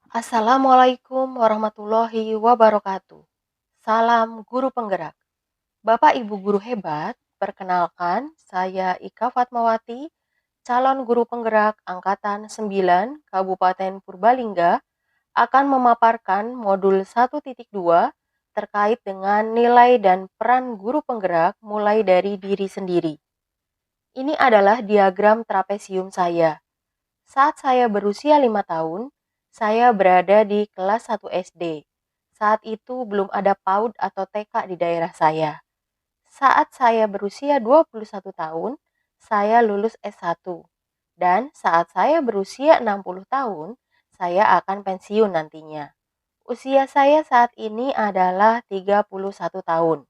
Assalamualaikum warahmatullahi wabarakatuh. Salam guru penggerak. Bapak Ibu guru hebat, perkenalkan saya Ika Fatmawati, calon guru penggerak angkatan 9 Kabupaten Purbalingga akan memaparkan modul 1.2 terkait dengan nilai dan peran guru penggerak mulai dari diri sendiri. Ini adalah diagram trapesium saya. Saat saya berusia 5 tahun, saya berada di kelas 1 SD. Saat itu belum ada PAUD atau TK di daerah saya. Saat saya berusia 21 tahun, saya lulus S1. Dan saat saya berusia 60 tahun, saya akan pensiun nantinya. Usia saya saat ini adalah 31 tahun.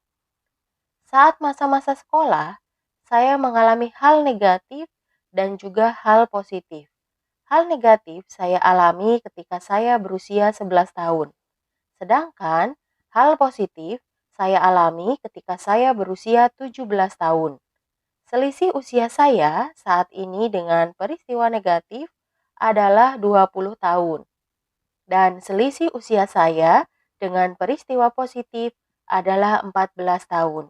Saat masa-masa sekolah, saya mengalami hal negatif dan juga hal positif. Hal negatif saya alami ketika saya berusia 11 tahun. Sedangkan hal positif saya alami ketika saya berusia 17 tahun. Selisih usia saya saat ini dengan peristiwa negatif adalah 20 tahun. Dan selisih usia saya dengan peristiwa positif adalah 14 tahun.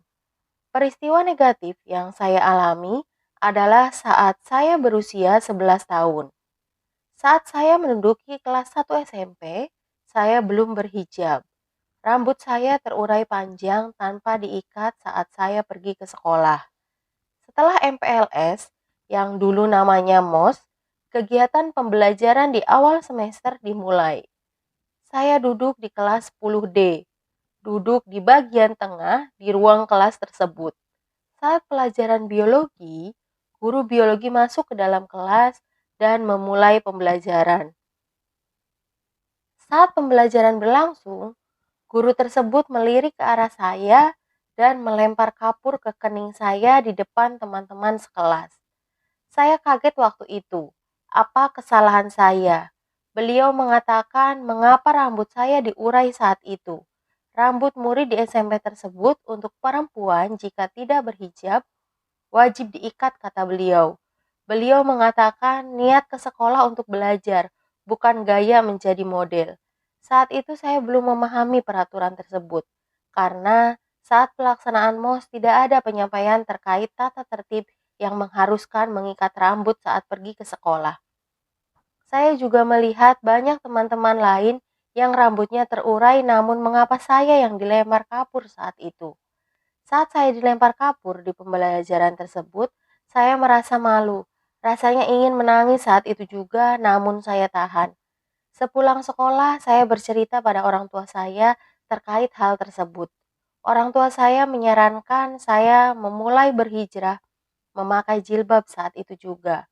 Peristiwa negatif yang saya alami adalah saat saya berusia 11 tahun. Saat saya menduduki kelas 1 SMP, saya belum berhijab. Rambut saya terurai panjang tanpa diikat saat saya pergi ke sekolah. Setelah MPLS, yang dulu namanya MOS, kegiatan pembelajaran di awal semester dimulai. Saya duduk di kelas 10D, duduk di bagian tengah di ruang kelas tersebut. Saat pelajaran biologi, guru biologi masuk ke dalam kelas dan memulai pembelajaran. Saat pembelajaran berlangsung, guru tersebut melirik ke arah saya dan melempar kapur ke kening saya di depan teman-teman sekelas. Saya kaget waktu itu. Apa kesalahan saya? Beliau mengatakan mengapa rambut saya diurai saat itu. Rambut murid di SMP tersebut untuk perempuan jika tidak berhijab wajib diikat, kata beliau. Beliau mengatakan niat ke sekolah untuk belajar, bukan gaya menjadi model. Saat itu saya belum memahami peraturan tersebut, karena saat pelaksanaan MOS tidak ada penyampaian terkait tata tertib yang mengharuskan mengikat rambut saat pergi ke sekolah. Saya juga melihat banyak teman-teman lain yang rambutnya terurai, namun mengapa saya yang dilempar kapur saat itu? Saat saya dilempar kapur di pembelajaran tersebut, saya merasa malu. Rasanya ingin menangis saat itu juga, namun saya tahan. Sepulang sekolah, saya bercerita pada orang tua saya terkait hal tersebut. Orang tua saya menyarankan saya memulai berhijrah, memakai jilbab saat itu juga.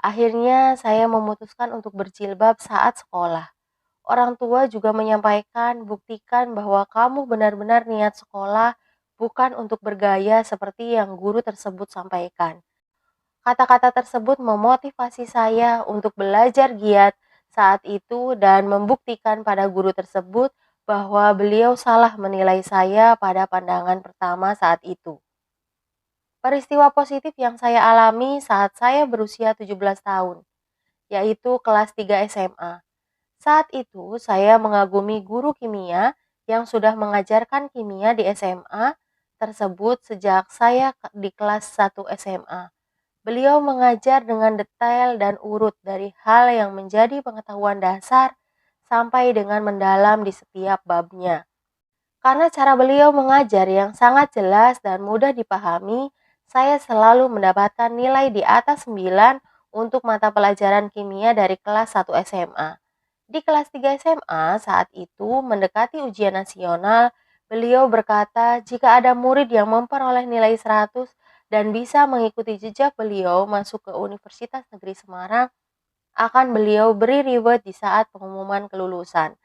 Akhirnya, saya memutuskan untuk berjilbab saat sekolah. Orang tua juga menyampaikan, buktikan bahwa kamu benar-benar niat sekolah, bukan untuk bergaya seperti yang guru tersebut sampaikan. Kata-kata tersebut memotivasi saya untuk belajar giat saat itu dan membuktikan pada guru tersebut bahwa beliau salah menilai saya pada pandangan pertama saat itu. Peristiwa positif yang saya alami saat saya berusia 17 tahun, yaitu kelas 3 SMA. Saat itu, saya mengagumi guru kimia yang sudah mengajarkan kimia di SMA tersebut sejak saya di kelas 1 SMA. Beliau mengajar dengan detail dan urut dari hal yang menjadi pengetahuan dasar sampai dengan mendalam di setiap babnya. Karena cara beliau mengajar yang sangat jelas dan mudah dipahami, saya selalu mendapatkan nilai di atas 9 untuk mata pelajaran kimia dari kelas 1 SMA. Di kelas 3 SMA saat itu mendekati ujian nasional, beliau berkata jika ada murid yang memperoleh nilai 100 dan bisa mengikuti jejak beliau masuk ke Universitas Negeri Semarang, akan beliau beri reward di saat pengumuman kelulusan.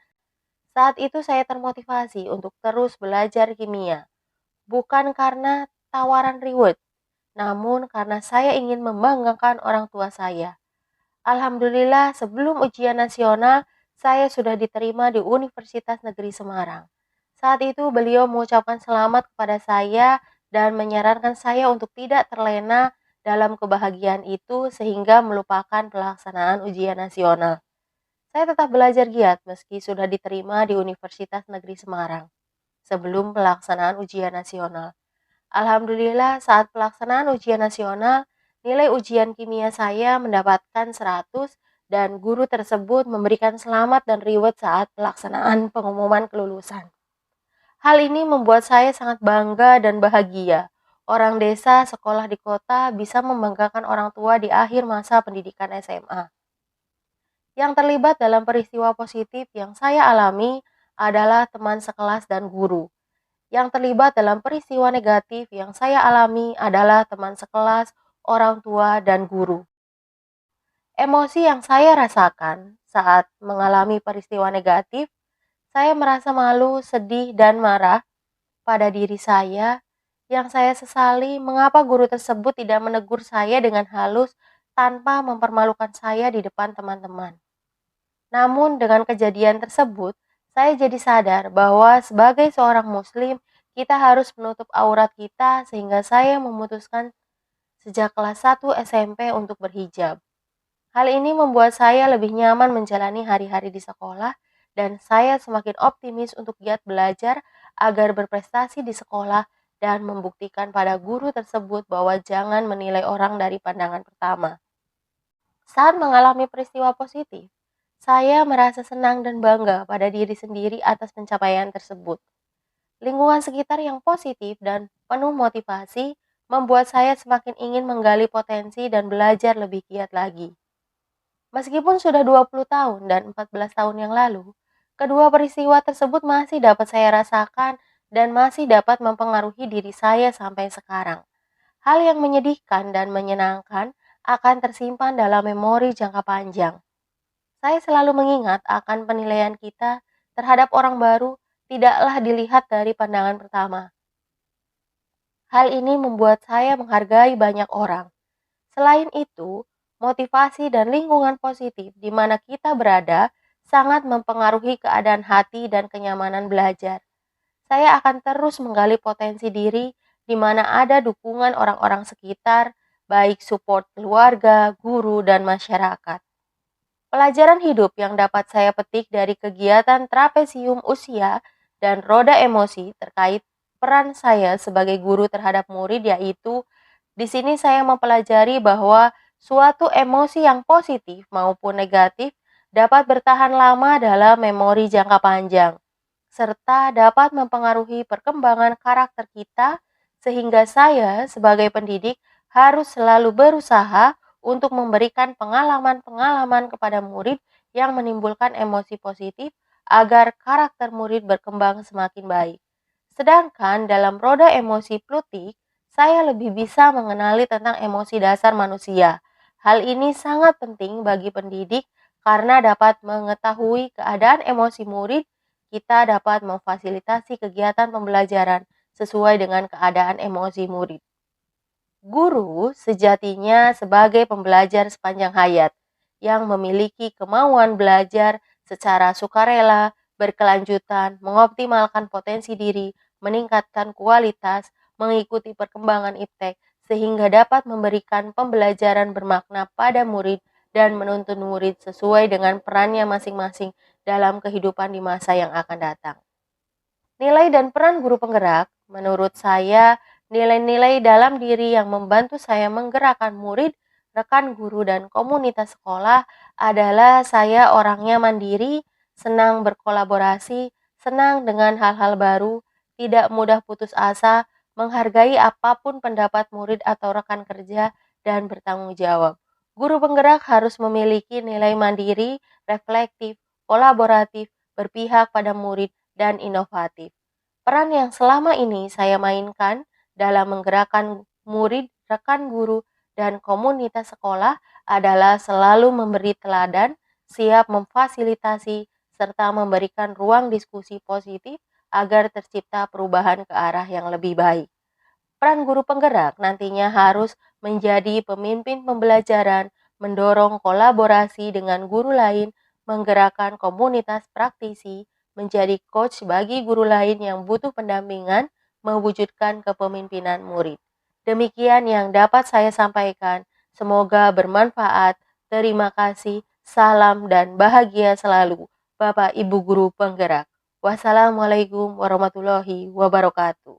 Saat itu saya termotivasi untuk terus belajar kimia, bukan karena tawaran reward, namun karena saya ingin membanggakan orang tua saya. Alhamdulillah, sebelum ujian nasional, saya sudah diterima di Universitas Negeri Semarang. Saat itu beliau mengucapkan selamat kepada saya dan menyarankan saya untuk tidak terlena dalam kebahagiaan itu sehingga melupakan pelaksanaan ujian nasional. Saya tetap belajar giat meski sudah diterima di Universitas Negeri Semarang sebelum pelaksanaan ujian nasional. Alhamdulillah saat pelaksanaan ujian nasional, nilai ujian kimia saya mendapatkan 100 dan guru tersebut memberikan selamat dan reward saat pelaksanaan pengumuman kelulusan. Hal ini membuat saya sangat bangga dan bahagia. Orang desa sekolah di kota bisa membanggakan orang tua di akhir masa pendidikan SMA. Yang terlibat dalam peristiwa positif yang saya alami adalah teman sekelas dan guru. Yang terlibat dalam peristiwa negatif yang saya alami adalah teman sekelas, orang tua, dan guru. Emosi yang saya rasakan saat mengalami peristiwa negatif, saya merasa malu, sedih, dan marah pada diri saya yang saya sesali mengapa guru tersebut tidak menegur saya dengan halus tanpa mempermalukan saya di depan teman-teman. Namun dengan kejadian tersebut, saya jadi sadar bahwa sebagai seorang muslim, kita harus menutup aurat kita sehingga saya memutuskan sejak kelas 1 SMP untuk berhijab. Hal ini membuat saya lebih nyaman menjalani hari-hari di sekolah dan saya semakin optimis untuk giat belajar agar berprestasi di sekolah dan membuktikan pada guru tersebut bahwa jangan menilai orang dari pandangan pertama. Saat mengalami peristiwa positif, saya merasa senang dan bangga pada diri sendiri atas pencapaian tersebut. Lingkungan sekitar yang positif dan penuh motivasi membuat saya semakin ingin menggali potensi dan belajar lebih giat lagi. Meskipun sudah 20 tahun dan 14 tahun yang lalu, kedua peristiwa tersebut masih dapat saya rasakan dan masih dapat mempengaruhi diri saya sampai sekarang. Hal yang menyedihkan dan menyenangkan akan tersimpan dalam memori jangka panjang. Saya selalu mengingat akan penilaian kita terhadap orang baru tidaklah dilihat dari pandangan pertama. Hal ini membuat saya menghargai banyak orang. Selain itu, motivasi dan lingkungan positif di mana kita berada sangat mempengaruhi keadaan hati dan kenyamanan belajar. Saya akan terus menggali potensi diri di mana ada dukungan orang-orang sekitar, baik support keluarga, guru, dan masyarakat. Pelajaran hidup yang dapat saya petik dari kegiatan trapesium usia dan roda emosi terkait peran saya sebagai guru terhadap murid yaitu di sini saya mempelajari bahwa suatu emosi yang positif maupun negatif dapat bertahan lama dalam memori jangka panjang serta dapat mempengaruhi perkembangan karakter kita sehingga saya sebagai pendidik harus selalu berusaha untuk memberikan pengalaman-pengalaman kepada murid yang menimbulkan emosi positif agar karakter murid berkembang semakin baik. Sedangkan dalam roda emosi plutik, saya lebih bisa mengenali tentang emosi dasar manusia. Hal ini sangat penting bagi pendidik karena dapat mengetahui keadaan emosi murid, kita dapat memfasilitasi kegiatan pembelajaran sesuai dengan keadaan emosi murid. Guru sejatinya sebagai pembelajar sepanjang hayat yang memiliki kemauan belajar secara sukarela, berkelanjutan, mengoptimalkan potensi diri, meningkatkan kualitas, mengikuti perkembangan iptek, sehingga dapat memberikan pembelajaran bermakna pada murid dan menuntun murid sesuai dengan perannya masing-masing dalam kehidupan di masa yang akan datang. Nilai dan peran guru penggerak, menurut saya, nilai-nilai dalam diri yang membantu saya menggerakkan murid, rekan guru, dan komunitas sekolah adalah saya orangnya mandiri, senang berkolaborasi, senang dengan hal-hal baru, tidak mudah putus asa, menghargai apapun pendapat murid atau rekan kerja, dan bertanggung jawab. Guru penggerak harus memiliki nilai mandiri, reflektif, kolaboratif, berpihak pada murid, dan inovatif. Peran yang selama ini saya mainkan dalam menggerakkan murid, rekan guru, dan komunitas sekolah adalah selalu memberi teladan, siap memfasilitasi, serta memberikan ruang diskusi positif agar tercipta perubahan ke arah yang lebih baik. Peran guru penggerak nantinya harus menjadi pemimpin pembelajaran, mendorong kolaborasi dengan guru lain, menggerakkan komunitas praktisi, menjadi coach bagi guru lain yang butuh pendampingan, mewujudkan kepemimpinan murid. Demikian yang dapat saya sampaikan. Semoga bermanfaat. Terima kasih. Salam dan bahagia selalu, Bapak Ibu Guru Penggerak. Wassalamualaikum warahmatullahi wabarakatuh.